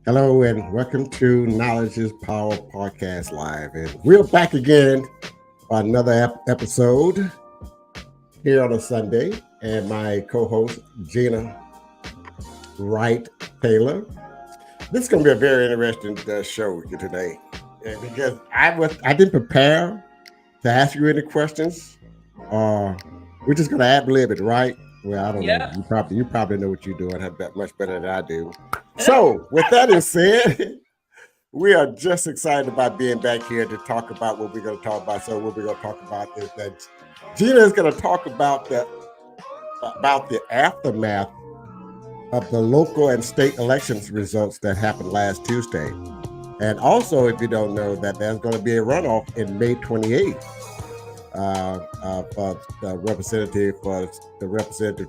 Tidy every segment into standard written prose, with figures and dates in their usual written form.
Hello and welcome to Knowledge is Power Podcast Live. And we're back again for another episode here on a Sunday. And my co-host, Gina Wright-TAYLOR. This is going to be a very interesting show today. Because I didn't prepare to ask you any questions. We're just going to ad-lib it, right? Well, I don't know. You probably know what you're doing much better than I do. So, with that is said, we are just excited about being back here to talk about what we're going to talk about. So, what we're going to talk about is that Gina is going to talk about the aftermath of the local and state elections results that happened last Tuesday. And also, if you don't know, that there's going to be a runoff in May 28th. For the representative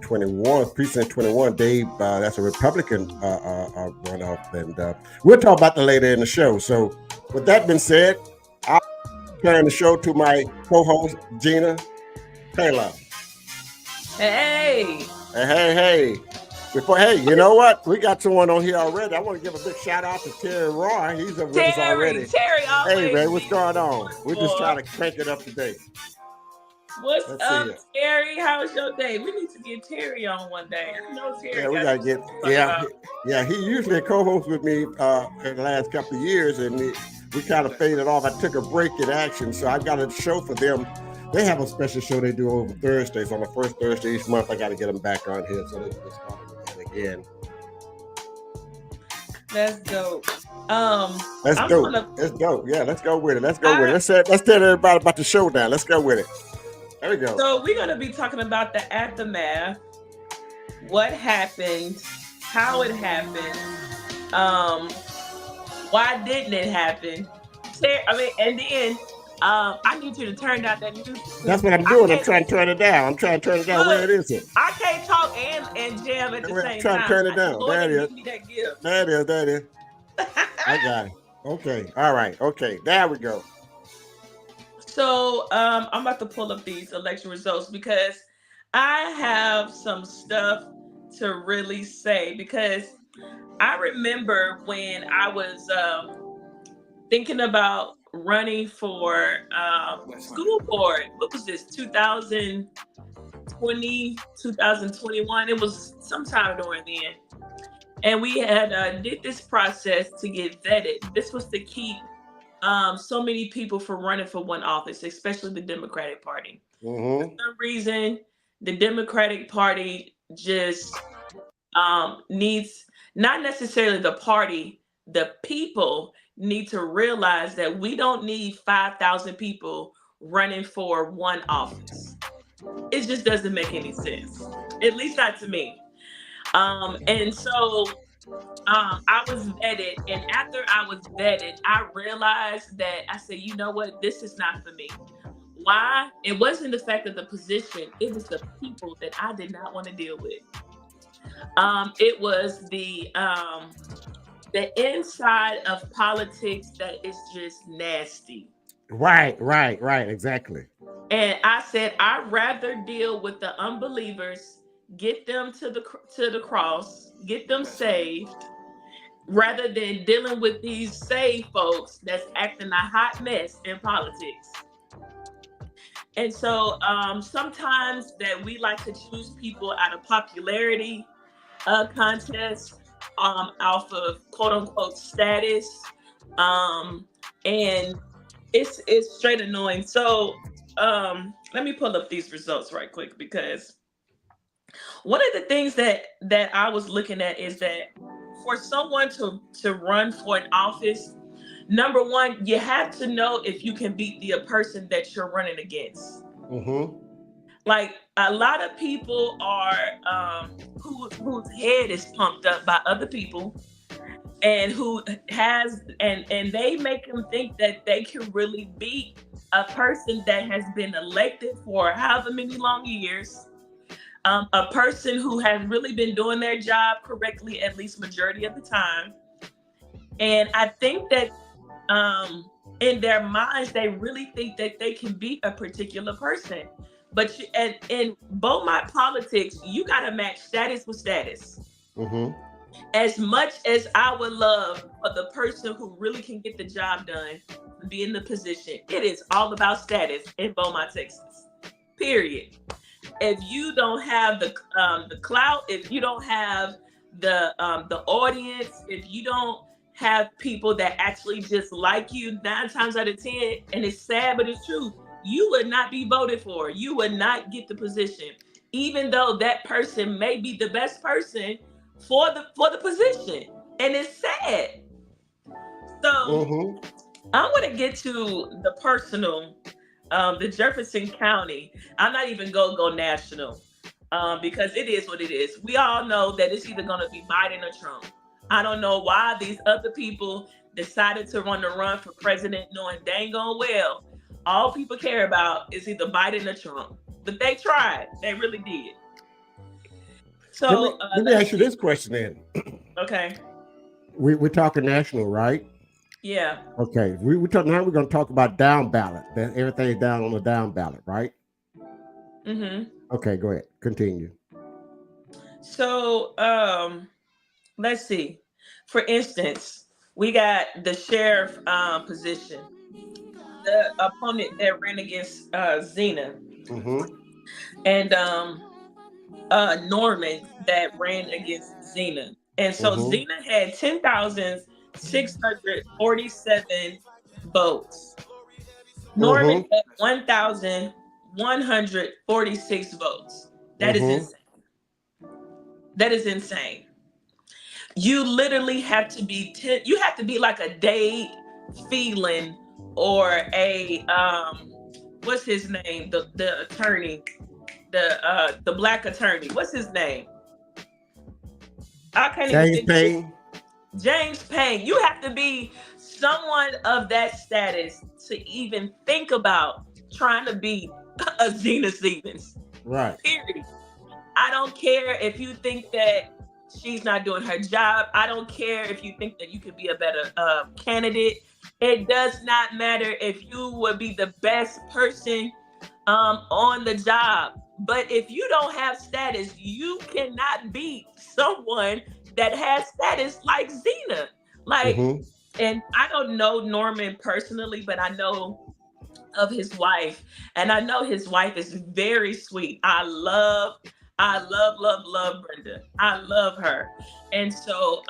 21, precinct 21, Dave, that's a Republican runoff, and we'll talk about that later in the show. So, with that being said, I'll turn the show to my co-host Gina Taylor. Hey. Hey, you know what? We got someone on here already. I want to give a big shout out to Terry Roy. He's with us already. Terry, hey, man, what's going on? We're just trying to crank it up today. What's up, Terry? How's your day? We need to get Terry on one day. I know Terry. Yeah, we gotta get. Yeah. He usually co-hosts with me in the last couple of years, and we kind of faded off. I took a break in action, so I got a show for them. They have a special show they do over Thursdays. On the first Thursday each month, I got to get them back on here so they can get started again. That's dope. That's dope. Yeah, let's go with it. Let's tell everybody about the showdown. Let's go with it. There we go. So we're going to be talking about the aftermath, what happened, how it happened, why didn't it happen? And then I need you to turn down that music. That's what I'm doing. I'm trying to turn it down. Where is it? I can't talk and jam at the same time. I'm trying to turn it down. There it is. There it is. I got it. Okay. All right. Okay. There we go. So I'm about to pull up these election results because I have some stuff to really say, because I remember when I was thinking about running for school board. What was this, 2020, 2021? It was sometime during then. And we had did this process to get vetted. This was to keep so many people from running for one office, especially the Democratic Party. Mm-hmm. For some reason, the Democratic Party just needs, not necessarily the party, the people need to realize that we don't need 5,000 people running for one office. It just doesn't make any sense, at least not to me. And so I was vetted, and after I was vetted, I realized that I said, you know what, this is not for me. Why? It wasn't the fact of the position, it was the people that I did not want to deal with. It was the inside of politics that is just nasty. Right, exactly. And I said, I'd rather deal with the unbelievers, get them to the cross, get them saved, rather than dealing with these saved folks that's acting a hot mess in politics. And so sometimes that we like to choose people out of popularity contests, off of quote unquote status, and it's straight annoying. So let me pull up these results right quick, because one of the things that I was looking at is that for someone to run for an office, number one, you have to know if you can beat the person that you're running against. Mm-hmm. Like, a lot of people are whose head is pumped up by other people, and who has and they make them think that they can really beat a person that has been elected for however many long years, a person who has really been doing their job correctly at least majority of the time. And I think that in their minds, they really think that they can beat a particular person. But in both my politics, you got to match status with status. Mm-hmm. As much as I would love for the person who really can get the job done to be in the position, it is all about status in Beaumont, Texas. Period. If you don't have the clout, if you don't have the audience, if you don't have people that actually just like you, 9 times out of 10, and it's sad but it's true, you would not be voted for. You would not get the position, even though that person may be the best person for the position, and it's sad. So Mm-hmm. I want to get to the personal, the Jefferson County. I'm not even gonna go national, because it is what it is. We all know that it's either gonna be Biden or Trump. I don't know why these other people decided to run for president, knowing dang on well all people care about is either Biden or Trump. But they tried. They really did. Let me So let me let's ask you see. this question then. Okay. We're talking national, right? Yeah. Okay. We talk now. We're going to talk about down ballot. That everything's down on the down ballot, right? Mm-hmm. Okay. Go ahead. Continue. So let's see. For instance, we got the sheriff position. The opponent that ran against Zena, Mm-hmm. and Norman that ran against Zena. And so Mm-hmm. Zena had 10,647 votes. Norman Mm-hmm. had 1,146 votes. That is Mm-hmm. insane. That is insane. You literally have to be you have to be like a Dade Phelan, or a what's his name? The attorney, the black attorney. What's his name? I can't even James think of it. Payne. James Payne. You have to be someone of that status to even think about trying to be a Zena Stevens. Right. Period. I don't care if you think that she's not doing her job. I don't care if you think that you could be a better candidate. It does not matter if you would be the best person on the job. But if you don't have status, you cannot beat someone that has status like Zena. Like, Mm-hmm. and I don't know Norman personally, but I know of his wife, and I know his wife is very sweet. I love Brenda. I love her. And so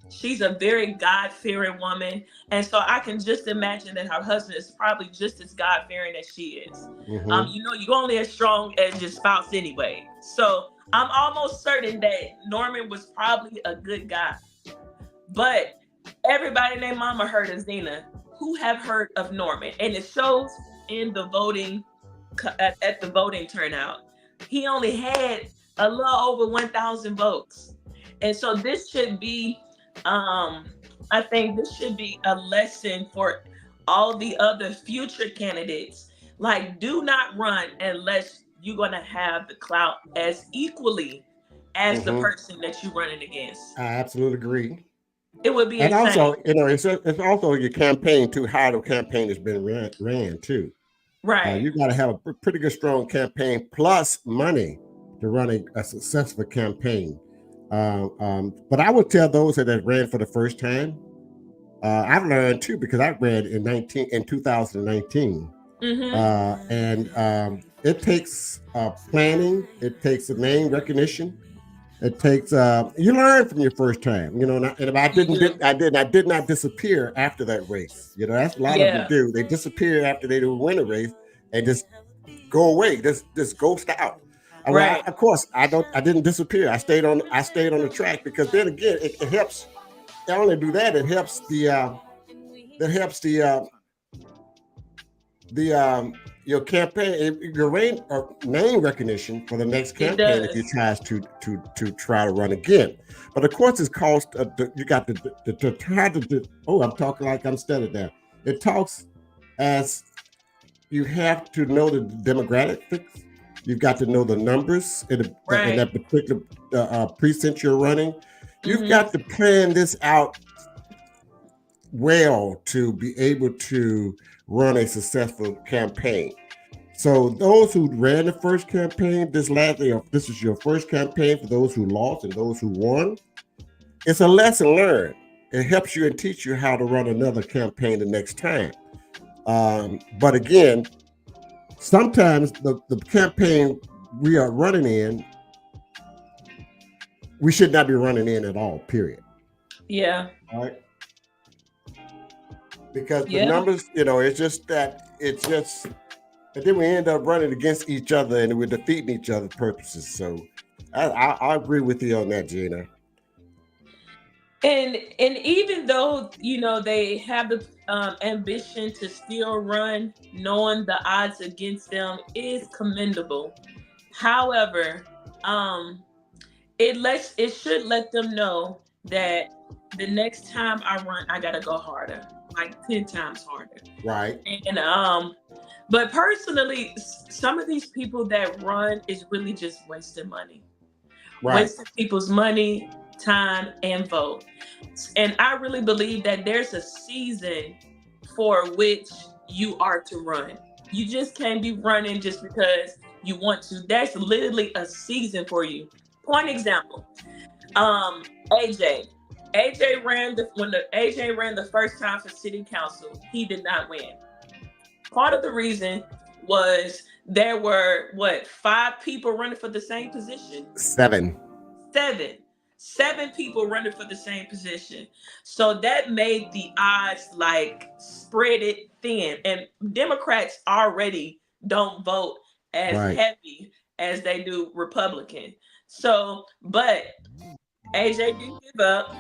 she's a very God-fearing woman. And so I can just imagine that her husband is probably just as God-fearing as she is. Mm-hmm. You're only as strong as your spouse anyway. So I'm almost certain that Norman was probably a good guy. But everybody named Mama heard of Zena. Who have heard of Norman? And it shows in the voting, at the voting turnout. He only had a little over 1,000 votes. And so this should be, I think this should be a lesson for all the other future candidates. Like, do not run unless you're going to have the clout as equally as the Mm-hmm. person that you're running against. I absolutely agree. It would be And insane. also, it's also your campaign too. How the campaign has been ran too. Right. You got to have a pretty good, strong campaign plus money to run a successful campaign. But I would tell those that have ran for the first time. I've learned too because I ran in 2019, Mm-hmm. and it takes planning. It takes a name recognition. It takes you learn from your first time, and if You do. I did not disappear after that race. That's a lot of them Yeah. do. They disappear after they do win a race and just go away, just ghost out. Right. Of course, I didn't disappear. I stayed on the track because then again, it helps. Not only do that, it helps the your campaign, your name recognition for the next It campaign if you does. tries to try to run again. But of course, it's cost. You got to try to do. Oh, I'm talking like I'm studied now. It talks as you have to know the demographics. You've got to know the numbers in Right. that particular precinct you're running. You've Mm-hmm. got to plan this out well to be able to run a successful campaign. So those who ran the first campaign, this is your first campaign. For those who lost and those who won, it's a lesson learned. It helps you and teach you how to run another campaign the next time. But again, sometimes the campaign we are running in, we should not be running in at all, period. Yeah. All right. Because the Yeah. numbers, it's just, and then we end up running against each other and we're defeating each other's purposes. So I agree with you on that, Gina. And even though they have the ambition to still run, knowing the odds against them is commendable. However, um, it should let them know that the next time I run, I gotta go harder, like 10 times harder. Right. And but personally, some of these people that run is really just wasting money, Right. wasting people's money, time, and vote. And I really believe that there's a season for which you are to run. You just can't be running just because you want to. That's literally a season for you. Point example, um, AJ. AJ ran when the AJ ran the first time for city council. He did not win. Part of the reason was there were what, 5 people running for the same position? 7. Seven. 7 people running for the same position. So that made the odds like spread it thin. And Democrats already don't vote as Right. heavy as they do Republican. So, but AJ didn't give up.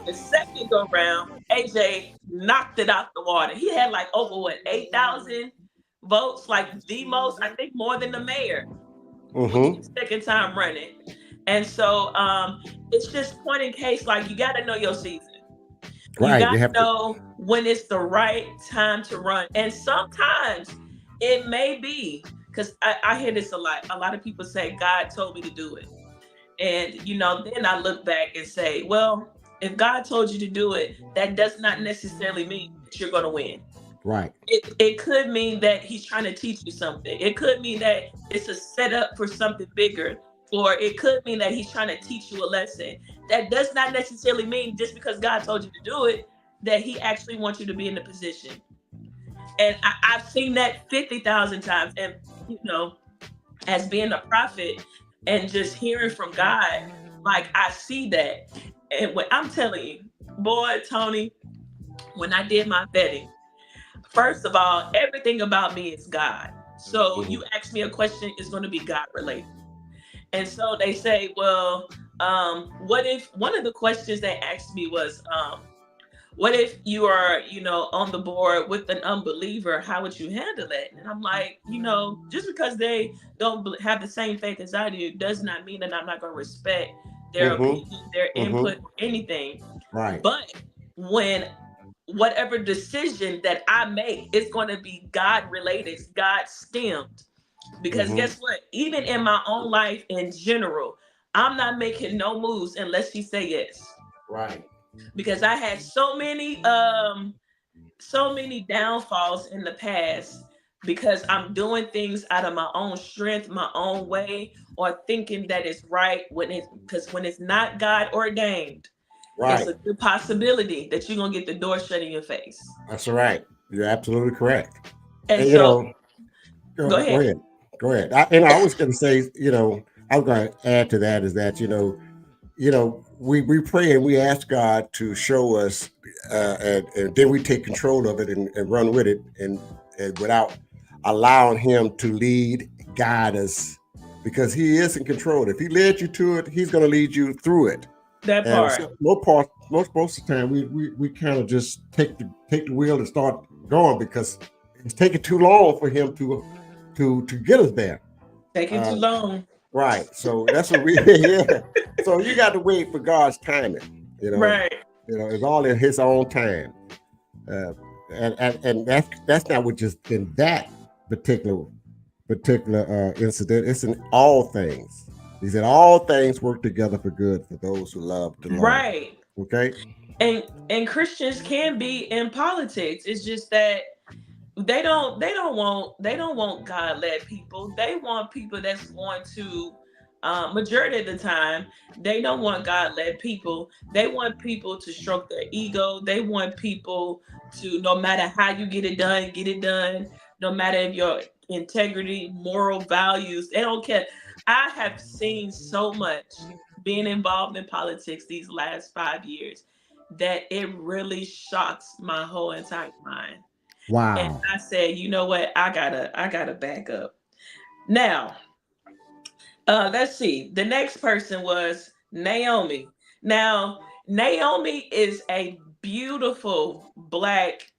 The second go round, AJ knocked it out the water. He had like over what, 8,000 votes, like the most, I think more than the mayor, which Mm-hmm. is second time running. And so it's just point in case, like you got to know your season. You Right. got You to have to. know when it's the right time to run. And sometimes it may be, because I hear this a lot. A lot of people say, God told me to do it. And, then I look back and say, well, if God told you to do it, that does not necessarily mean that you're going to win. Right. It could mean that he's trying to teach you something. It could mean that it's a setup for something bigger. Or it could mean that he's trying to teach you a lesson. That does not necessarily mean just because God told you to do it, that he actually wants you to be in the position. And I've seen that 50,000 times. And, as being a prophet and just hearing from God, like I see that. And when I'm telling you, boy, Tony, when I did my vetting, first of all, everything about me is God. So Mm-hmm. you ask me a question, it's going to be God related. And so they say, well, what if one of the questions they asked me was, what if you are, on the board with an unbeliever? How would you handle that? And I'm like, just because they don't have the same faith as I do does not mean that I'm not going to respect their Mm-hmm. opinion, their Mm-hmm. input, or anything. Right. But when whatever decision that I make is going to be God related, God stemmed. Because Mm-hmm. guess what? Even in my own life in general, I'm not making no moves unless she say yes. Right. Because I had so many downfalls in the past because I'm doing things out of my own strength, my own way, or thinking that it's right when it's not God ordained, it's Right. a good possibility that you're gonna get the door shut in your face. That's right. You're absolutely correct. And And so go go ahead. ahead. Go ahead. I was going to say, I was going to add to that is that, we pray and we ask God to show us, and then we take control of it and run with it, and without allowing Him to lead, guide us, because He is in control. If He led you to it, He's going to lead you through it. That And part. so most of the time, we kind of just take the wheel and start going because it's taking too long for Him to get us there. Taking too Uh, long. Right. So that's what we yeah. So you got to wait for God's timing. Right. It's all in His own time. Uh, and that's not what just in that particular incident. It's in all things. He said all things work together for good for those who love the Lord. Right. Okay. And Christians can be in politics. It's just that they don't want God led people. They want people that's going to majority of the time, they don't want God-led people. They want people to stroke their ego. They want people to, no matter how you get it done, get it done. No matter if your integrity, moral values, they don't care. I have seen so much being involved in politics these last 5 years that it really shocks my whole entire mind. And Wow. I said, you know what? I gotta back up. Now, let's see. The next person was Naomi. Now, Naomi is a beautiful black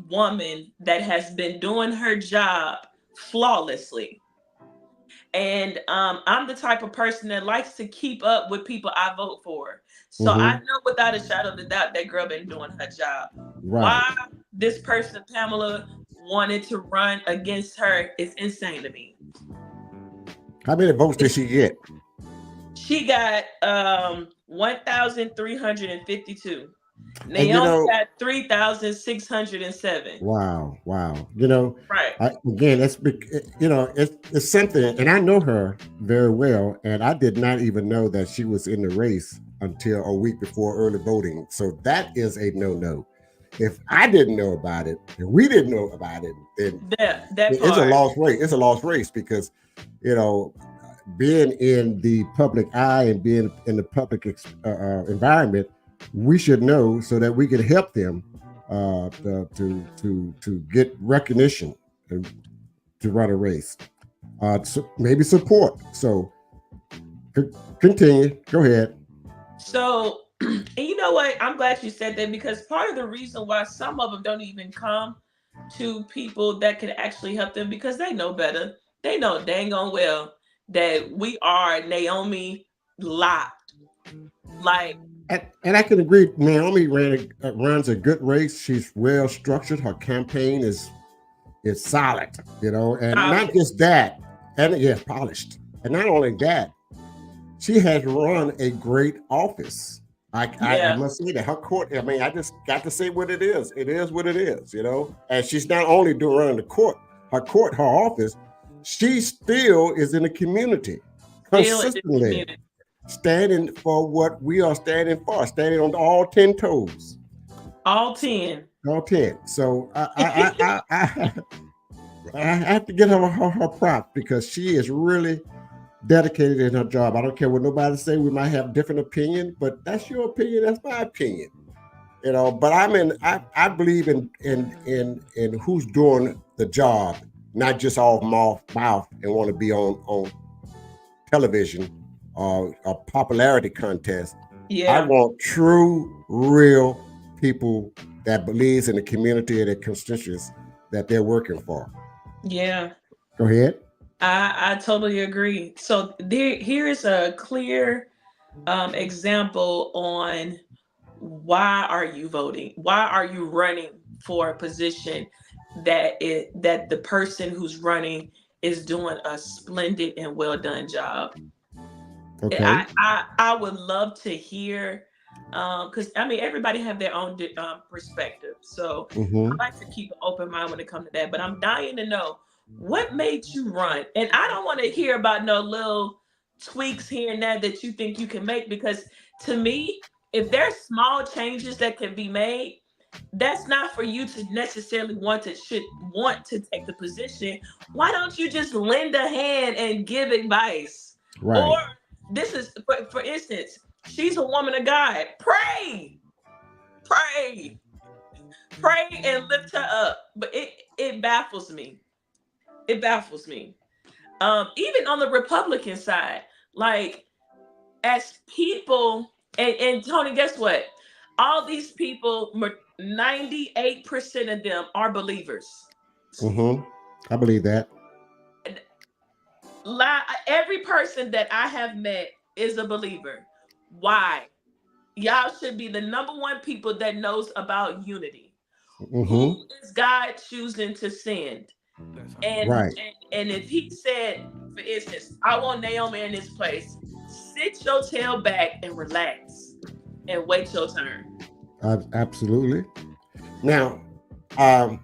woman that has been doing her job flawlessly. And I'm the type of person that likes to keep up with people I vote for. So I Mm-hmm. know without a shadow of a doubt that girl been doing her job. Right. Why this person, Pamela, wanted to run against her is insane to me. How many votes did she get? She got 1,352. And Naomi got 3,607. wow, wow. Right. Again, it's something, and I know her very well, and I did not even know that she was in the race until a week before early voting. So that is a no-no. If I didn't know about it, and we didn't know about it, then That it's a part. lost race. It's a lost race because, you know, being in the public eye and being in the public environment, we should know so that we can help them to get recognition and to run a race. So maybe support. So continue. Go ahead. So, and you know what? I'm glad you said that because part of the reason why some of them don't even come to people that can actually help them because they know better. They know dang on well that we are Naomi locked. Like, And I can agree. Naomi runs a good race. She's well structured. Her campaign is solid, and not solid. just that, and yeah, polished. And not only that, she has run a great office. I Yeah. must say that her court. I mean, I just got to say what it is. It is what it is, And she's not only doing running the her office. She still is in the community Still in the consistently, community. standing for what we are standing for, standing on all 10 toes. All 10. All 10. So I have to get her props because she is really dedicated in her job. I don't care what nobody say. We might have different opinion, but that's your opinion. That's my opinion. But I believe in who's doing the job, not just all mouth and want to be on television or a popularity contest. I Yeah. want true, real people that believes in the community and the constituents that they're working for. Yeah. Go ahead. I totally agree. So here is a clear example on why are you voting? Why are you running for a position that the person who's running is doing a splendid and well done job? Okay. I would love to hear because I mean everybody have their own perspective. So Mm-hmm. I like to keep an open mind when it comes to that. But I'm dying to know what made you run. And I don't want to hear about no little tweaks here and there that you think you can make because to me, if there's small changes that can be made, that's not for you to necessarily want to take the position. Why don't you just lend a hand and give advice? Or Right. this is for instance, she's a woman of God. Pray, pray and lift her up. But it baffles me. It baffles me. Even on the Republican side, like as people, and Tony, guess what? All these people, 98% of them are believers. Mm-hmm. I believe that. Every person that I have met is a believer. Why? Y'all should be the number one people that knows about unity. Who Mm-hmm. is God choosing to send? And Right. and if he said, for instance, I want Naomi in this place, sit your tail back and relax and wait your turn. Absolutely. Now, and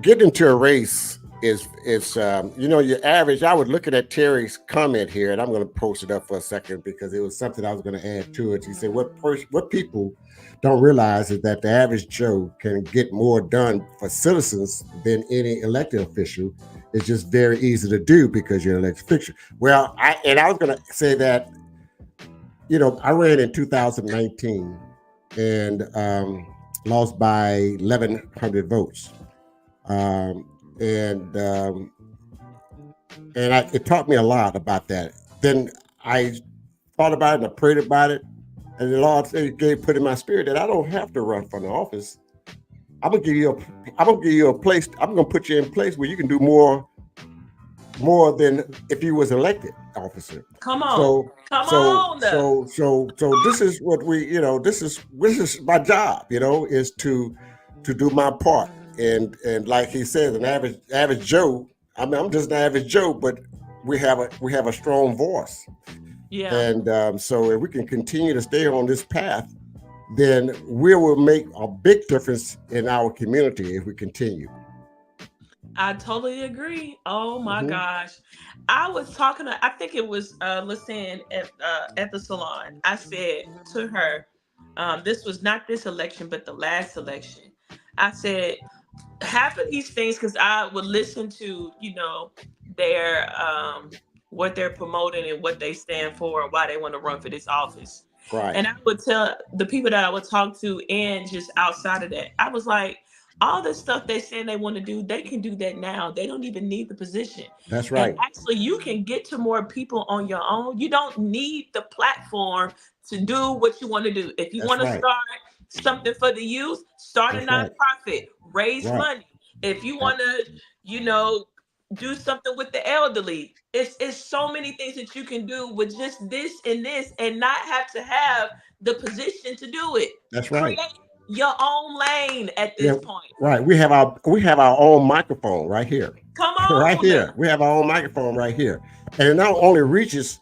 getting into a race you know, your average. I was looking at Terry's comment here, and I'm going to post it up for a second because it was something I was going to add to it. He said, what people don't realize is that the average Joe can get more done for citizens than any elected official. It's just very easy to do because you're an elected official. Well, I was going to say that, you know, I ran in 2019 and lost by 1,100 votes. Um, and it taught me a lot about that. Then I thought about it and I prayed about it, and the Lord put in my spirit that I don't have to run for the office. I'm gonna give you a place. I'm gonna put you in place where you can do more than if you was elected officer. Come on, So come so on. so this is what this is my job, is to do my part. And like he says, an average Joe. I mean, I'm just an average Joe, but we have a strong voice. Yeah. And so if we can continue to stay on this path, then we will make a big difference in our community if we continue. I totally agree. Oh my Hmm. gosh. I was talking to, I think it was Lisanne at the salon. I said to her, this was not this election, but the last election. I said, half of these things, because I would listen to, their what they're promoting and what they stand for and why they want to run for this office. Right. And I would tell the people that I would talk to, and just outside of that, I was like, all the stuff they saying they want to do, they can do that now. They don't even need the position. That's And right. actually, you can get to more people on your own. You don't need the platform to do what you want to do. If you That's want to right. start something for the youth, start a That's right. nonprofit, raise Right. money. If you Ab- want to, you know, do something with the elderly, it's so many things that you can do with just this and not have to have the position to do it. That's right. Create your own lane at Yeah. this point. Right. We have our own microphone right here. Come Right on. here. We have our own microphone right here. And it not only reaches,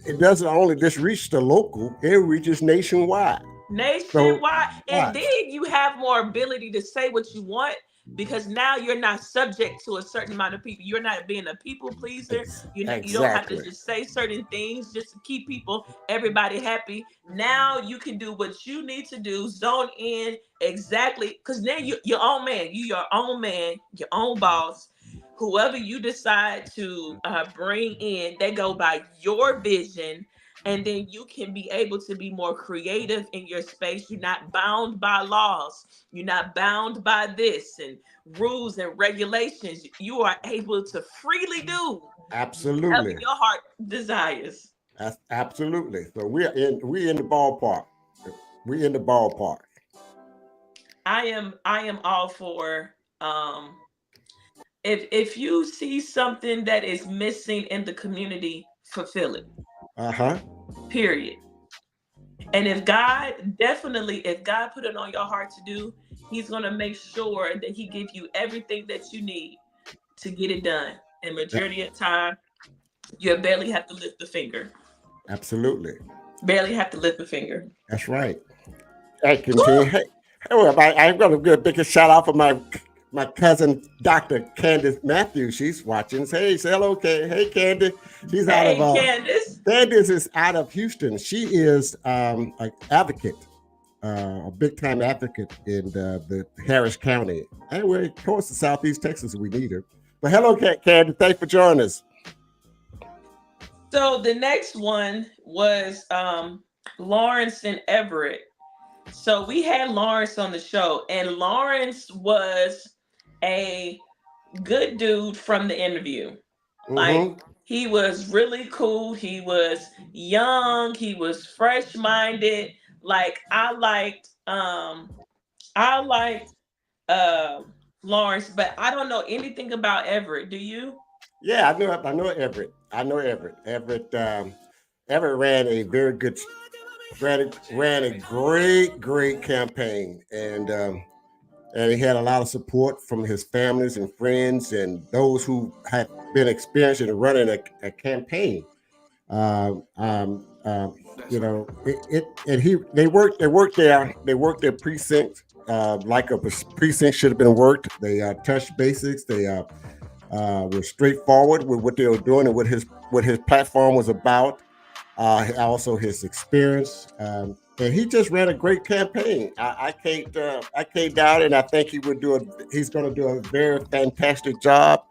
it doesn't only just reach the local, it reaches nationwide. So Nationwide. And right. then you have more ability to say what you want, because now you're not subject to a certain amount of people. You're not being a people pleaser. You don't have to Exactly. just say certain things just to keep everybody happy. Now you can do what you need to do, zone in exactly, because now you're your own man. You your own man, your own boss. Whoever you decide to bring in, they go by your vision, and then you can be able to be more creative in your space. You're not bound by laws. You're not bound by this and rules and regulations. You are able to freely do whatever Absolutely. your heart desires. That's absolutely. So we in the ballpark. We in the ballpark. I am all for, if you see something that is missing in the community, fulfill it. Uh-huh. Period. And if God put it on your heart to do, He's gonna make sure that He gives you everything that you need to get it done. And majority of the time, you barely have to lift the finger. Absolutely. Barely have to lift the finger. That's right. I continue. Hey, well, I'm going to give a big shout out for my cousin, Dr. Candace Matthews. She's watching. Say hello, okay. Hey, Candace. She's out of Hey, Candace. Candace is out of Houston. She is an advocate, a big time advocate in the Harris County. Anyway, of course, in Southeast Texas, we need her. But hello, Candace. Thanks for joining us. So the next one was Lawrence and Everett. So we had Lawrence on the show, and Lawrence was a good dude from the interview. Like, Mm-hmm. he was really cool. He was young. He was fresh minded. Like, I liked uh Lawrence, but I don't know anything about Everett. Do you? Yeah, I know Everett. I know Everett. Everett ran a very good, ran a great campaign, and he had a lot of support from his families and friends and those who had been experienced in running a campaign. Um, um, um, and they worked their precinct like a precinct should have been worked. They touched basics. was straightforward with what they were doing and what his platform was about. Also his experience, and he just ran a great campaign. I can't doubt it. And I think he's going to do a very fantastic job.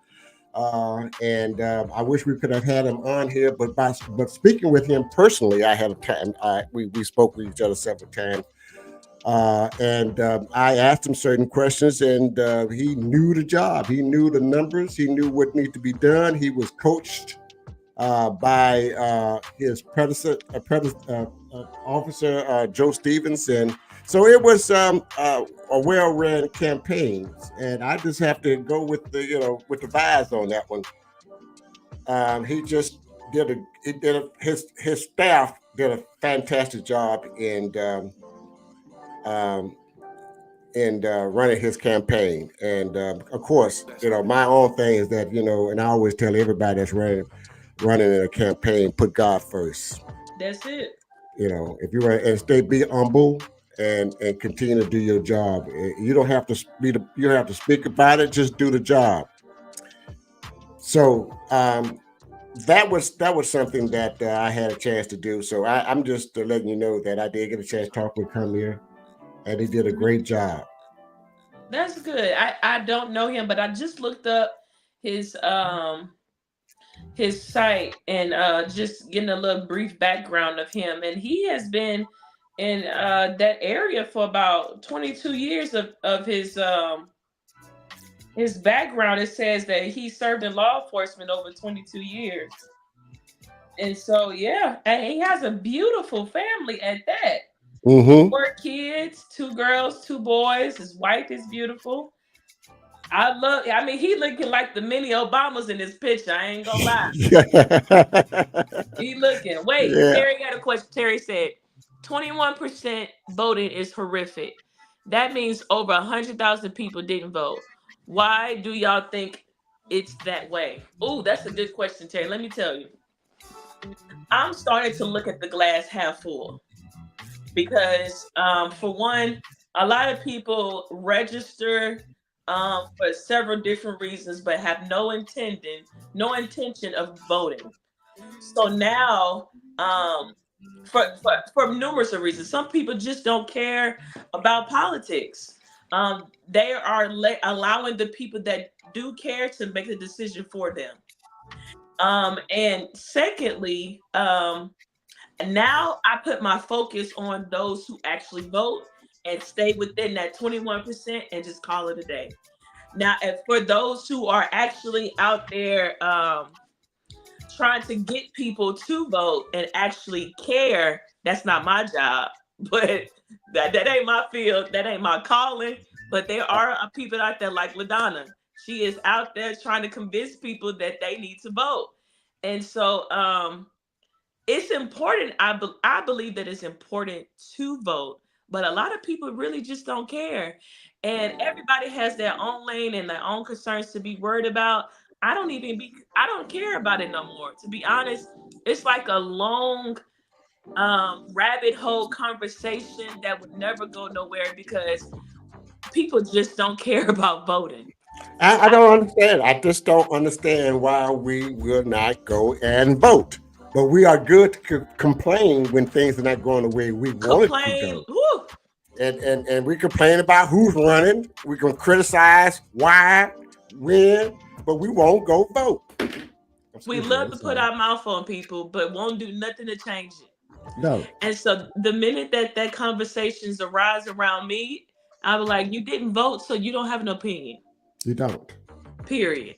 And I wish we could have had him on here, but speaking with him personally, I had a time. We spoke with each other several times, and I asked him certain questions, and he knew the job. He knew the numbers. He knew what needed to be done. He was coached by his officer, Joe Stevens, and so it was a well-run campaign. And I just have to go with the vibes on that one. He just his staff did a fantastic job um, running his campaign. And of course, my own thing is that and I always tell everybody that's running in a campaign, put God first. That's it. If you want and be humble and continue to do your job. You don't have to you don't have to speak about it. Just do the job. So that was something that I had a chance to do. So I'm just letting you know that I did get a chance to talk with Kamir, and he did a great job. That's good. I don't know him, but I just looked up his site and just getting a little brief background of him, and he has been in that area for about 22 years of his background. It says that he served in law enforcement over 22 years. And so, yeah, and he has a beautiful family at that. Mm-hmm. 4 kids, 2 girls, 2 boys. His wife is beautiful. I mean, he looking like the mini Obamas in this picture. I ain't gonna lie. He looking. Wait, Yeah. Terry got a question. Terry said 21% voting is horrific. That means over 100,000 people didn't vote. Why do y'all think it's that way? Oh, that's a good question, Terry. Let me tell you. I'm starting to look at the glass half full because, for one, a lot of people register for several different reasons, but have no intention of voting. So now, for numerous of reasons, some people just don't care about politics. They are allowing the people that do care to make the decision for them. And secondly, now I put my focus on those who actually vote and stay within that 21% and just call it a day. Now, if for those who are actually out there trying to get people to vote and actually care, that's not my job. But that ain't my field. That ain't my calling. But there are people out there like LaDonna. She is out there trying to convince people that they need to vote. And so it's important. I believe that it's important to vote, but a lot of people really just don't care. And everybody has their own lane and their own concerns to be worried about. I don't care about it no more. To be honest, it's like a long rabbit hole conversation that would never go nowhere because people just don't care about voting. I don't understand. I just don't understand why we will not go and vote. But we are good to complain when things are not going the way we want it to Complain. go. Whew. And we complain about who's running. We can criticize why, when, but we won't go vote. We Excuse me, love I'm to put sorry. our mouth on people, but won't do nothing to change it. No, And so the minute that conversations arise around me, I was like, you didn't vote, so you don't have an opinion. you don't. Period.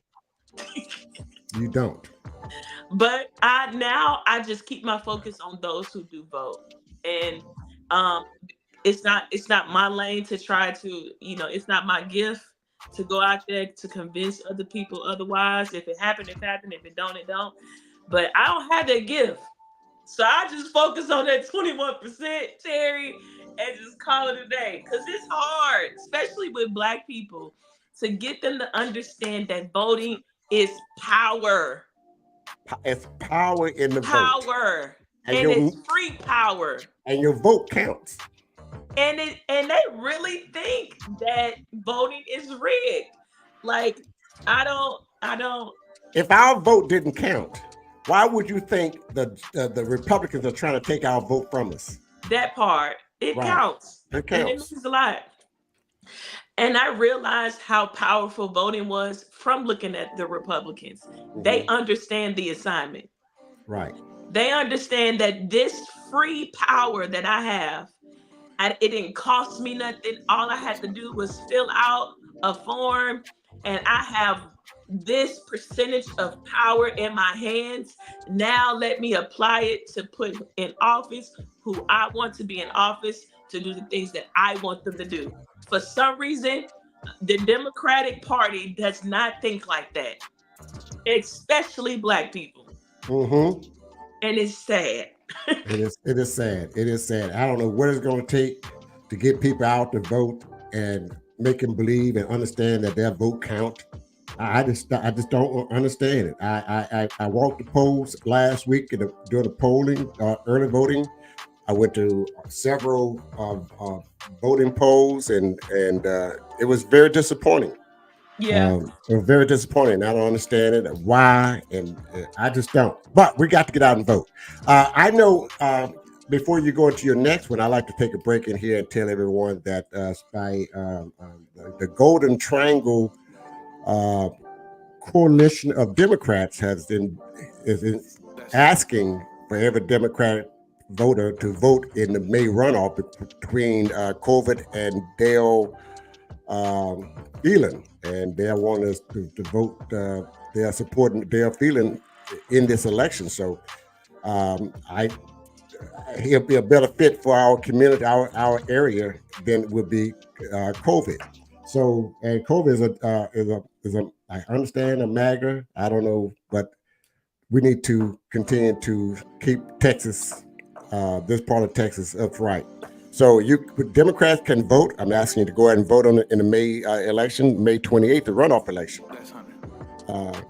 You don't. But I just keep my focus on those who do vote. And um it's not my lane to try to, it's not my gift to go out there to convince other people otherwise. If it happened, it happened. If it don't, it don't. But I don't have that gift. So I just focus on that 21%, Terry, and just call it a day. Because it's hard, especially with Black people, to get them to understand that voting is power. It's power in the vote, Power. and And your it's free power. vote counts. And they really think that voting is rigged. Like, I don't. I don't. If our vote didn't count, why would you think the Republicans are trying to take our vote from us? That part, it Right. counts. It And it counts. means a lot. And I realized how powerful voting was from looking at the Republicans. They Hmm. understand the assignment. Right. They understand that this free power that I have, and it didn't cost me nothing. All I had to do was fill out a form, and I have this percentage of power in my hands. Now let me apply it to put in office who I want to be in office to do the things that I want them to do. For some reason, the Democratic Party does not think like that, especially Black people. Hmm. And it's sad. It is. It is sad. It is sad. I don't know what it's going to take to get people out to vote and make them believe and understand that their vote count. I just don't understand it. I walked the polls last week during the polling, early voting. I went to several voting polls, and it was very disappointing. Yeah. It was very disappointing. I don't understand it, why, and I just don't. But we got to get out and vote. I know. Before you go into your next one, I like to take a break in here and tell everyone that the Golden Triangle uh, coalition of Democrats is asking for every Democratic voter to vote in the May runoff between COVID and Dale Phelan, and they want us to vote. They are supporting Dale Phelan in this election. So I he'll be a better fit for our community, our area than would be COVID. So, and COVID is a I understand a MAGA. I don't know, but we need to continue to keep Texas, this part of Texas, upright. So Democrats can vote. I'm asking you to go ahead and vote in the May election, May 28th, the runoff election.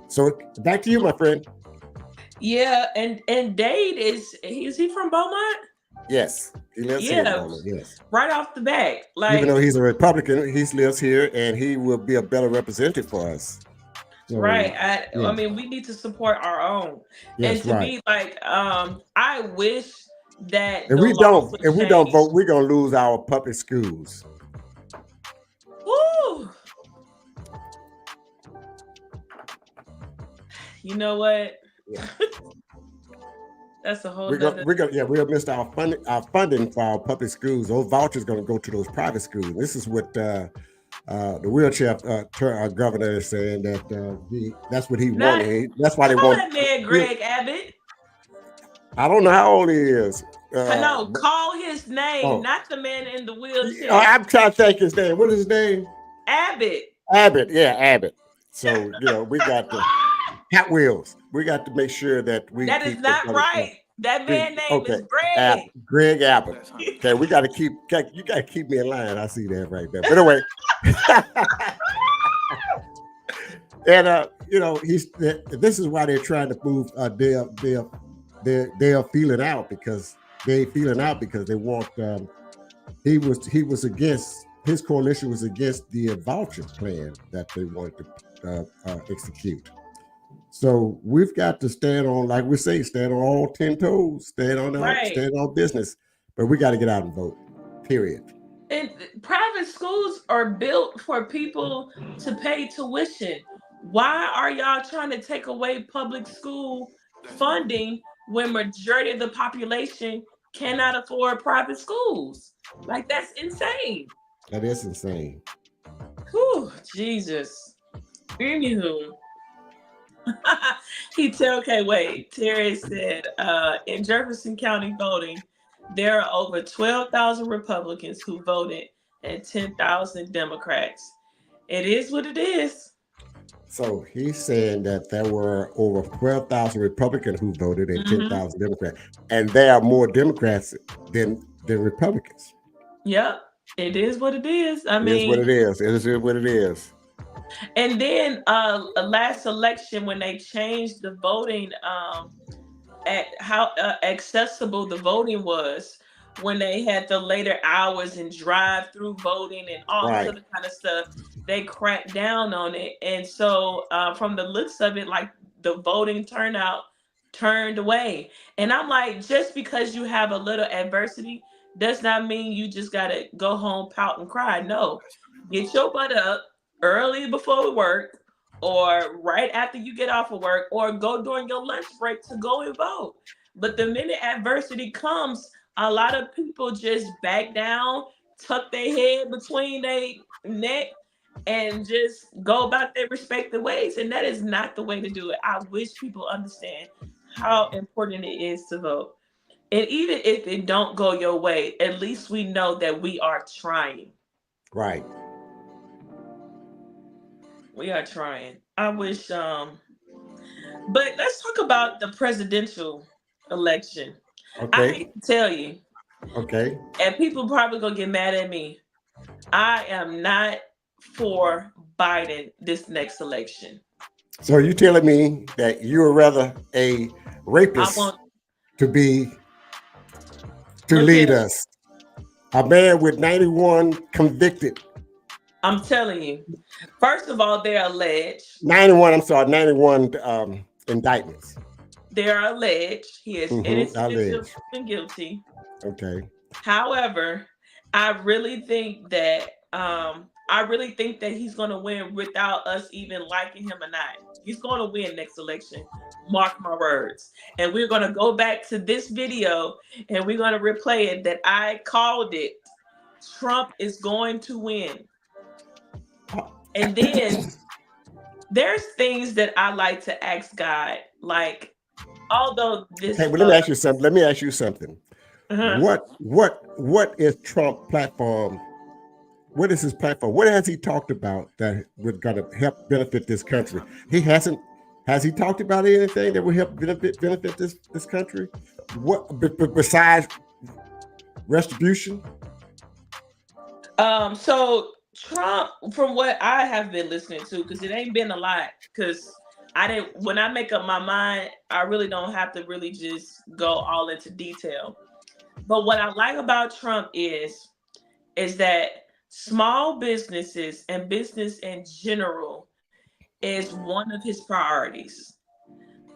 So back to you, my friend. Yeah, and Dade is he from Beaumont? Yes, he lives here in Yeah, Bowman. Yes, right off the bat. even though Like, he's a Republican, he lives here, and he will be a better representative for us. right. So I yeah, mean, we need to support our own. And yes, to right. me, like, I wish that If the we laws don't, would if we don't change. vote, we're gonna lose our public schools. Woo! You know what? Yeah. That's a whole We're nother. gonna yeah we'll miss our funding for our public schools. Those vouchers going to go to those private schools. This is what the wheelchair governor is saying that that's what he Not wanted. That's why they call want. that man he- Greg Abbott. I don't know how old he is. No, call his name, Oh, not the man in the oh, wheelchair. I'm trying to think his name. What is his name? Abbott. Abbott. Yeah, Abbott. So we got the Hot Wheels. We got to make sure that we That is keep the not right. That man name okay. is Greg. Greg Abbott. Okay, we got to you got to keep me in line. I see that right there. But anyway, and this is why they're trying to move they're feeling out because they want he was against his coalition was against the voucher plan that they wanted to execute. So we've got to stand on, like we say, stand on all 10 toes, Right. stand on business. But we got to get out and vote. Period. And private schools are built for people to pay tuition. Why are y'all trying to take away public school funding when majority of the population cannot afford private schools? Like, that's insane. That is insane. Whew, Jesus. Anywho, okay, wait. Terry said, in Jefferson County voting, there are over 12,000 Republicans who voted and 10,000 Democrats. It is what it is. So he's saying that there were over 12,000 Republicans who voted and Mm-hmm. 10,000 Democrats. And there are more Democrats than Republicans. Yep. It is what it is. I It is what mean, it is. It is what it is. and then last election when they changed the voting at how accessible the voting was, when they had the later hours and drive-through voting and all this Right. other kind of stuff. They cracked down on it, and so from the looks of it, like the voting turnout turned away. And I'm like, just because you have a little adversity does not mean you just gotta go home, pout, and cry. No, get your butt up early before work, or right after you get off of work, or go during your lunch break to go and vote. But the minute adversity comes, a lot of people just back down, tuck their head between their neck, and just go about their respective ways. And that is not the way to do it. I wish people understand how important it is to vote. And even if it don't go your way, at least we know that we are trying. Right. We are trying. I wish but let's talk about the presidential election. I Okay. hate to tell you, Okay. and people probably gonna get mad at me. I am not for Biden this next election. So you telling me that you would rather a I rapist want to be to look lead here. us? A man with 91 convicted. I'm telling you. First of all, they're alleged. 91, I'm sorry, 91 indictments. They're alleged. He is innocent until Alleged. proven guilty. Okay. However, I really think that he's gonna win without us even liking him or not. He's gonna win next election. Mark my words. And we're gonna go back to this video and we're gonna replay it that I called it. Trump is going to win. And then there's things that I like to ask God, like although this Hey, but let me ask you something. Let me ask you something. uh-huh. What is Trump platform? What is his platform? What has he talked about that would gonna help benefit this country? He hasn't. Has he talked about anything that would help benefit this country? What besides retribution? So Trump, from what I have been listening to, because it ain't been a lot, because I didn't when I make up my mind, I really don't have to really just go all into detail. But what I like about Trump is that small businesses and business in general is one of his priorities.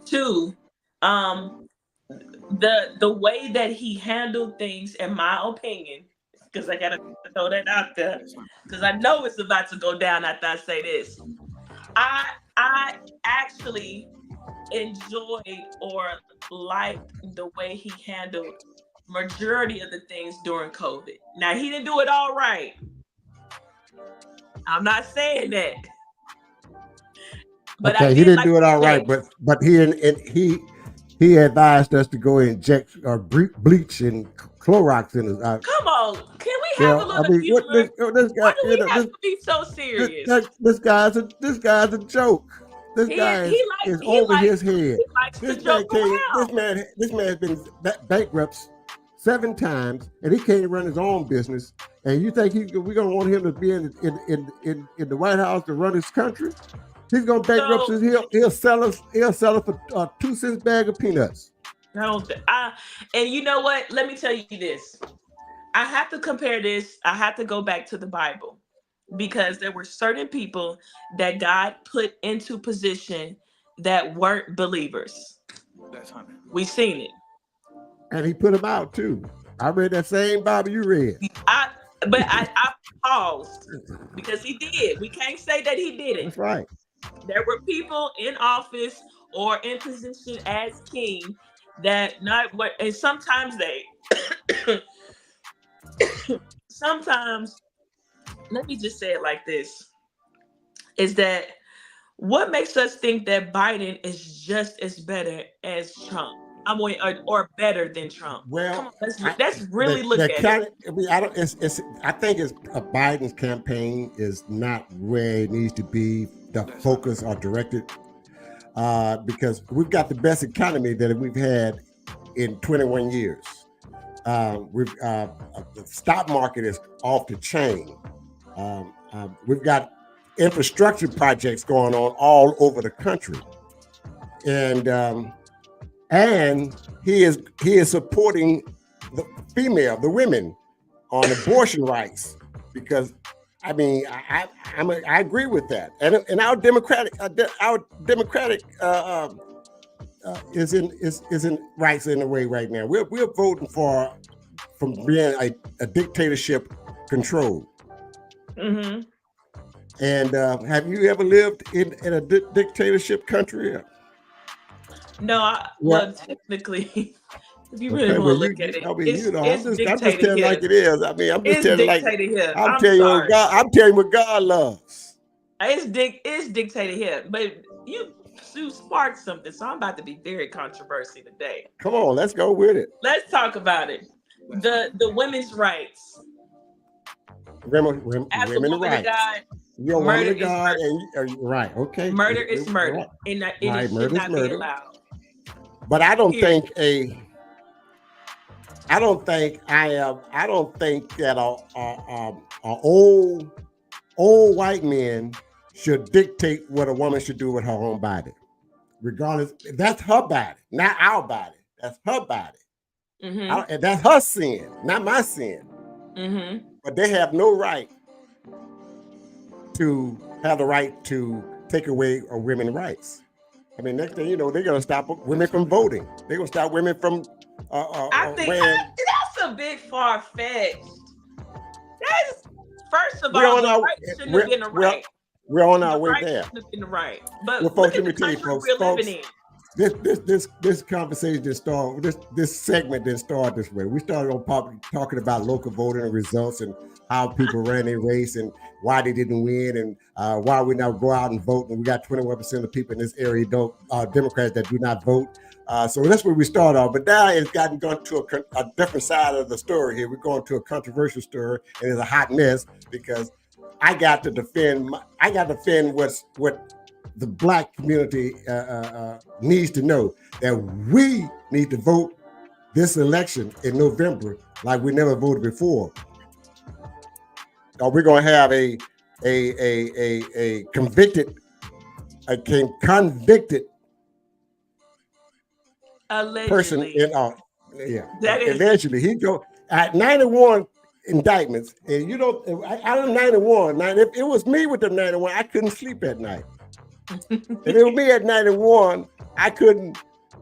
Two, um, the way that he handled things, in my opinion, because I gotta throw that out there, because I know it's about to go down after I say this. I I actually enjoyed or liked the way he handled majority of the things during COVID. Now he didn't do it all right. I'm not saying that, but I Okay, he did didn't like do it the all right, checks. but he advised us to go inject bleach and Clorox in his. Come on, can we You have a know, I little mean, what humor? this Why guy, do you we know, have to be so serious? this guy's a joke. This He guy he like is he over likes his head. he likes to joke around. This man has been bankrupt 7 times, and he can't run his own business. And you think we're gonna want him to be in the White House to run his country? He's gonna bankrupt So us. He'll sell us for a 2 cent bag of peanuts. I don't. And you know what? Let me tell you this. I have to compare this. I have to go back to the Bible because there were certain people that God put into position that weren't believers. We seen it. And he put him out too. I read that same Bible you read. I paused because he did. We can't say that he didn't. That's right. There were people in office or in position as king that not what, and sometimes they, sometimes, let me just say it like this, is that what makes us think that Biden is just as better as Trump? I mean, or better than Trump. Come Well, on, let's really look the at it. kind I mean, I don't. It's. I think it's Biden's campaign is not where it needs to be. The focus or directed, because we've got the best economy that we've had in 21 years. The stock market is off the chain. We've got infrastructure projects going on all over the country, and he is supporting the female, the women, on abortion rights, because I mean, I agree with that, and our democratic isn't rights in the way right now. We're voting from being a dictatorship control. Mm-hmm. And have you ever lived in a dictatorship country? No, well, technically, if you really Okay, want well, to look at it, I mean, it's I'm just dictated telling here. like it is. I mean, I'm just It's telling like dictated here. I'm telling you what God loves. It's dictated here. But you sparked something, so I'm about to be very controversial today. Come on, let's go with it. Let's talk about it. The women's rights. Women As a woman of rights. God, You're a woman murder of is God, murder. and right, okay. Murder is murder, Right. and Right, it should murder's not be murder. allowed. But I don't Period. think I don't think that a old white men should dictate what a woman should do with her own body, regardless. That's her body, not our body. That's her body. Mm-hmm. And that's her sin, not my sin. Mm-hmm. But they have no right to have the right to take away women's rights. I mean, next thing you know, they're gonna stop women from voting. They're gonna stop women from I think wearing. that's a bit far fetched. That's first of We're all, on the our right shouldn't have been the right. we're on our The way right there. shouldn't have been the right. But Well, look folks, at let me the tell you, country folks. we're living in. This conversation didn't start. This segment didn't start this way. We started on talking about local voting and results and how people ran their race and why they didn't win and why we now go out and vote. And we got 21% of the people in this area Democrats that do not vote. So that's where we start off. But now it's gone to a different side of the story here. We're going to a controversial story, and it's a hot mess because I got to defend what the Black community needs to know, that we need to vote this election in November like we never voted before. Or we're going to have a convicted person Allegedly. in That is eventually he go at 91 indictments, and you don't. Out of 91, now if it was me with the 91, I couldn't sleep at night. If it was me at 91, I couldn't.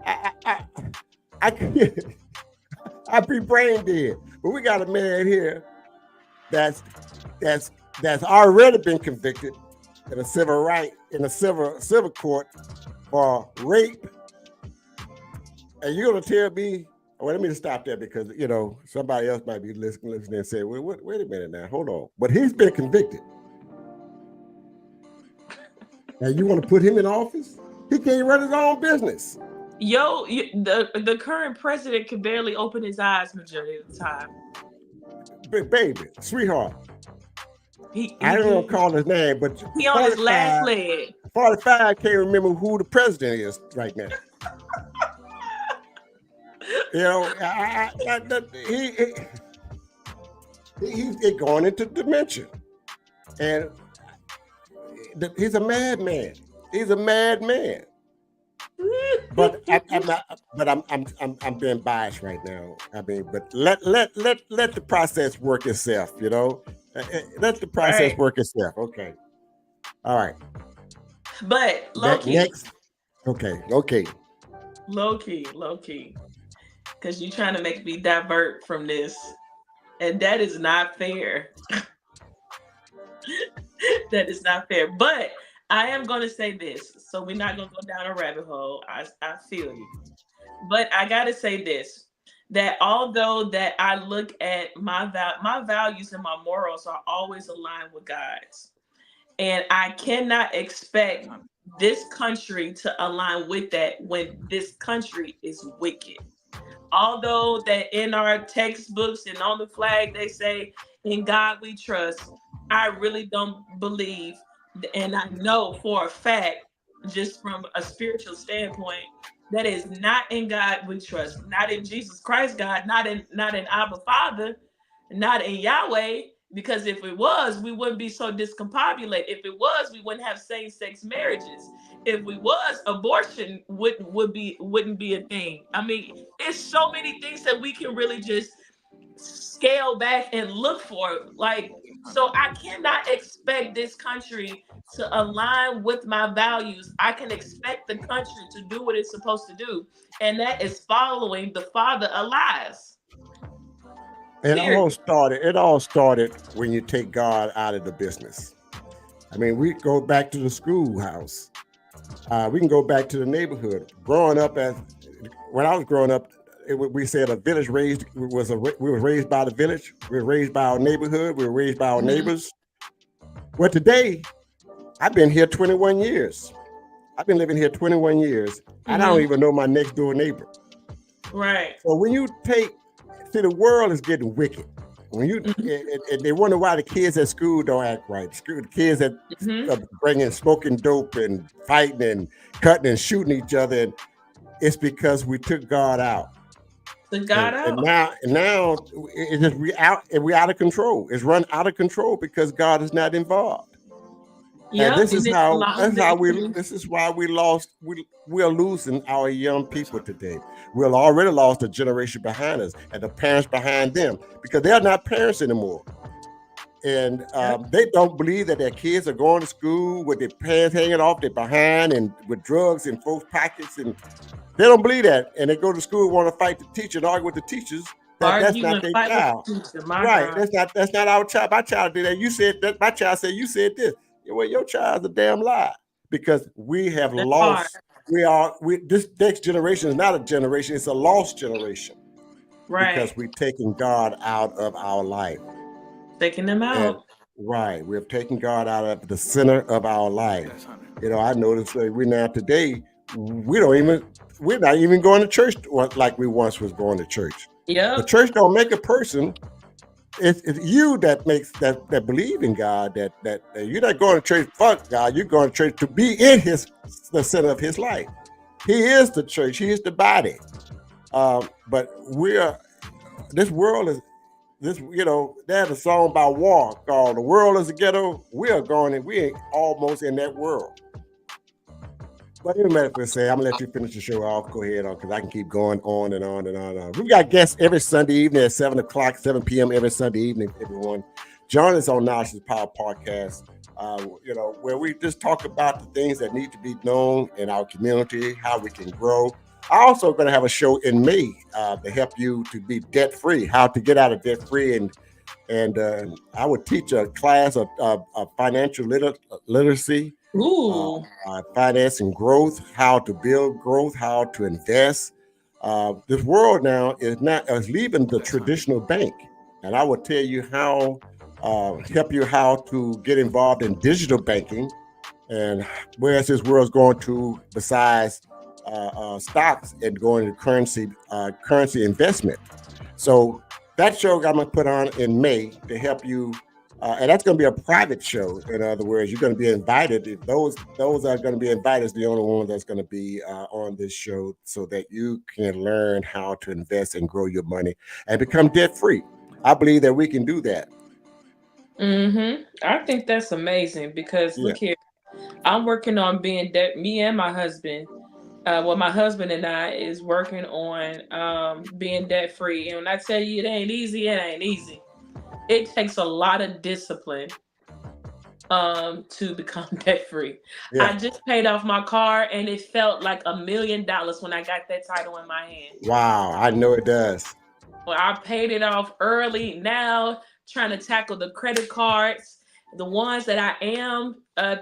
I could. I'd be brain dead. But we got a man here that's already been convicted in a civil court for rape. And you're gonna tell me? Well, let me just stop there because somebody else might be listening and say, "Well, wait a minute now, hold on." But he's been convicted. Now you want to put him in office? He can't run his own business. The current president can barely open his majority of the time. Baby, sweetheart. I don't know call his name, but he on his last leg. 45 can't remember who the president is right now. He's going into dementia, and he's a madman. He's a madman. But I'm being biased right now. I mean, but let the process work itself. Let the process work itself. Okay. All right. But low key. Next. Okay. Low key. Because you're trying to make me divert from this. And that is not fair. That is not fair. But I am going to say this. So we're not going to go down a rabbit hole. I feel you. But I got to say this. That although that I look at my values and my morals are always aligned with God's. And I cannot expect this country to align with that when this country is wicked. Although that in our textbooks and on the flag they say, "In God we trust," I really don't believe, and I know for a fact, just from a spiritual standpoint, that is not in God we trust, not in Jesus Christ, God, not in Abba Father, not in Yahweh. Because if it was, we wouldn't be so discombobulated. If it was, we wouldn't have same-sex marriages. If we was, abortion wouldn't be a thing. I mean, it's so many things that we can really just scale back and look for. Like, so I cannot expect this country to align with my values. I can expect the country to do what it's supposed to do, and that is following the Father alive. Period. It all started when you take God out of the business. I mean, we go back to the schoolhouse. We can go back to the neighborhood. Growing up, as when I was growing up, we said a village raised we were raised by the village. We were raised by our neighborhood. We were raised by our neighbors. Well, today, I've been here 21 years. I've been living here 21 years. And I don't even know my next door neighbor. Right. So when you the world is getting wicked. When you and they wonder why the kids at school don't act right. The kids that are bringing smoking dope and fighting and cutting and shooting each other, and it's because we took God out. And now it's just we out of control. It's run out of control because God is not involved. Yeah, and this is why we're losing our young people today. We've already lost a generation behind us and the parents behind them because they're not parents anymore. And they don't believe that their kids are going to school with their pants hanging off their behind and with drugs in folks' pockets, and they don't believe that. And they go to school, want to fight the teacher and argue with the teachers. That's not their child. Right? That's not our child. My child did that. You said that. My child said you said this. Well, your child's a damn lie because we have lost. This next generation is not a generation; it's a lost generation. Right? Because we've taken God out of our life. Taking them out. And, we've taken God out of the center of our life. I noticed that we're not even going to church like we once was going to church. Yeah. The church don't make a person. It's you that makes that believe in God. That you're not going to church for God. You're going to church to be in the center of His life. He is the church. He is the body. But this world is this. There's a song by War called "The World Is a Ghetto." We ain't almost in that world. But anyway, I'm gonna let you finish the show off. Go ahead on, because I can keep going on and on and on and on. We've got guests every Sunday evening at 7 p.m. every Sunday evening, everyone. Join us on Knowledge is Power podcast, where we just talk about the things that need to be known in our community, how we can grow. I'm also going to have a show in May to help you to be debt-free, how to get out of debt-free. And I would teach a class of financial literacy. Finance and growth, how to build growth, how to invest. This world now is leaving the traditional bank, and I will tell you how to get involved in digital banking and where this world is going to, besides stocks and going to currency investment. So that show I'm going to put on in May to help you. And that's going to be a private show. In other words, you're going to be invited. Those are going to be invited is the only one that's going to be on this show, so that you can learn how to invest and grow your money and become debt free. I believe that we can do that. I think that's amazing because look here, I'm working on being debt. Me and my husband. My husband and I is working on being debt free. And when I tell you it ain't easy, it ain't easy. It takes a lot of discipline to become debt free. I just paid off my car and it felt like $1 million when I got that title in my hand. Wow, I know it does. Well, I paid it off early. Now trying to tackle the credit cards, the ones that I am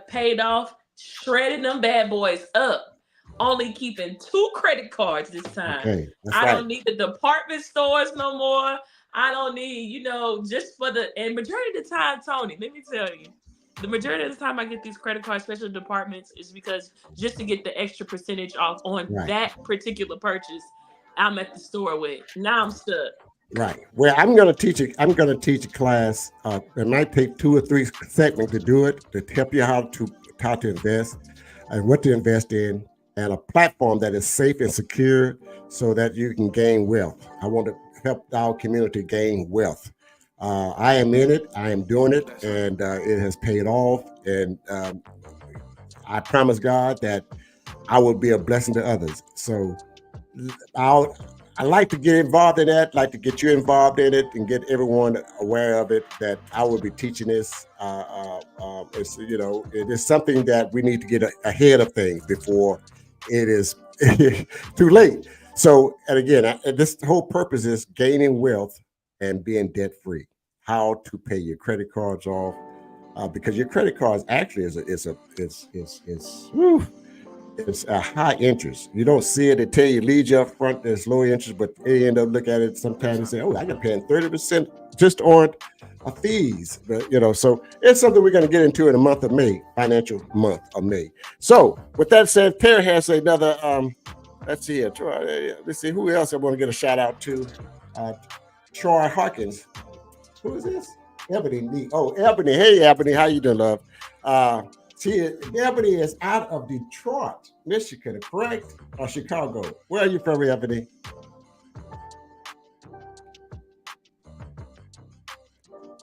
paid off, shredding them bad boys up. Only keeping 2 credit cards this time. Okay, I don't need the department stores no more. I don't need, just for and majority of the time, Tony, let me tell you, the majority of the time I get these credit cards, special departments, is because just to get the extra percentage off on that particular purchase I'm at the store with. Now I'm stuck. Right. Well, I'm going to teach a class. It might take 2 or 3 segments to do it, to help you how to invest and what to invest in, and a platform that is safe and secure so that you can gain wealth. I want to help our community gain wealth. I am in it. I am doing it, and it has paid off. And I promise God that I will be a blessing to others. So I like to get involved in that, like to get you involved in it and get everyone aware of it, that I will be teaching this. It's, it is something that we need to get ahead of things before it is too late. So, and again, this whole purpose is gaining wealth and being debt free. How to pay your credit cards off, because your credit cards actually it's a high interest. You don't see it. They tell you lead you up front. There's low interest, but they end up looking at it sometimes and say, "Oh, I got paying 30% just on fees." But so it's something we're going to get into in the month of May, financial month of May. So with that said, Terry has another. Let's see here. Let's see who else I want to get a shout out to. Troy Harkins. Who is this? Ebony. Oh, Ebony. Hey, Ebony. How you doing, love? Ebony is out of Detroit, Michigan, correct? Or Chicago? Where are you from, Ebony?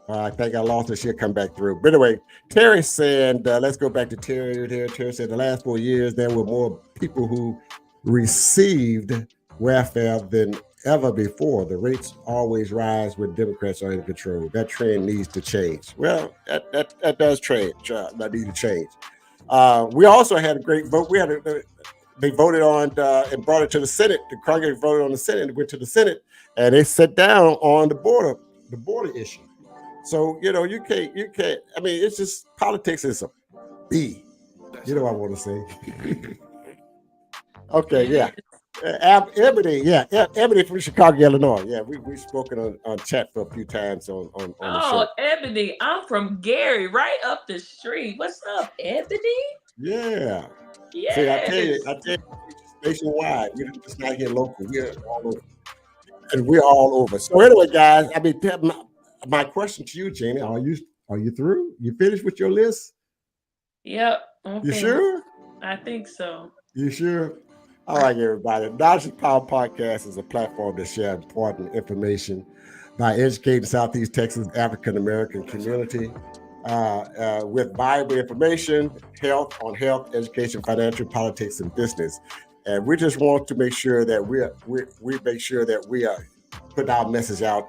I think I lost her. She'll come back through. But anyway, Terry said, let's go back to Terry. Terry said the last 4 years, there were more people who received welfare than ever before. The rates always rise when Democrats are in control. That trend needs to change. Well, that does change. That needs to change. We also had a great vote. They voted on and brought it to the Senate. The Congress voted on the Senate. It went to the Senate, and they sat down on the border issue. So you can't. I mean, it's just politics is a B. You know what I want to say. Okay, yeah. Ebony, Ebony from Chicago, Illinois. Yeah, we've spoken on chat for a few times on the show. Ebony, I'm from Gary, right up the street. What's up, Ebony? Yeah. Yeah. See, I tell you, nationwide. We're just not here local. We're all over, and we're all over. So anyway, guys, I mean, my question to you, Jenny, are you through? You finished with your list? Yep. You sure? I think so. You sure? All right, everybody. Knowledge is Power Podcast is a platform to share important information by educating Southeast Texas African American community with valuable information, health, education, financial, politics, and business. And we just want to make sure that we make sure that we are putting our message out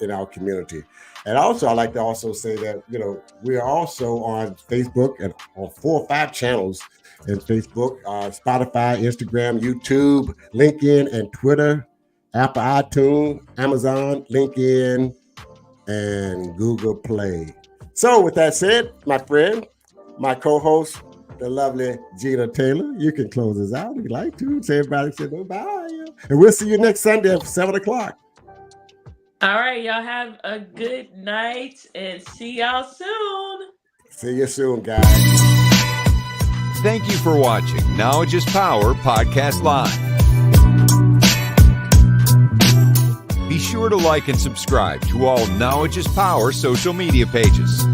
in our community. And also, I like to also say that we are also on Facebook and on 4 or 5 channels. In Facebook, Spotify, Instagram, YouTube, LinkedIn, and Twitter, Apple, iTunes, Amazon, LinkedIn, and Google Play. So with that said, my friend, my co-host, the lovely Gina Taylor, you can close us out if you'd like to. Say everybody say bye. And we'll see you next Sunday at 7 o'clock. All right, y'all have a good night and see y'all soon. See you soon, guys. Thank you for watching Knowledge is Power Podcast Live. Be sure to like and subscribe to all Knowledge is Power social media pages.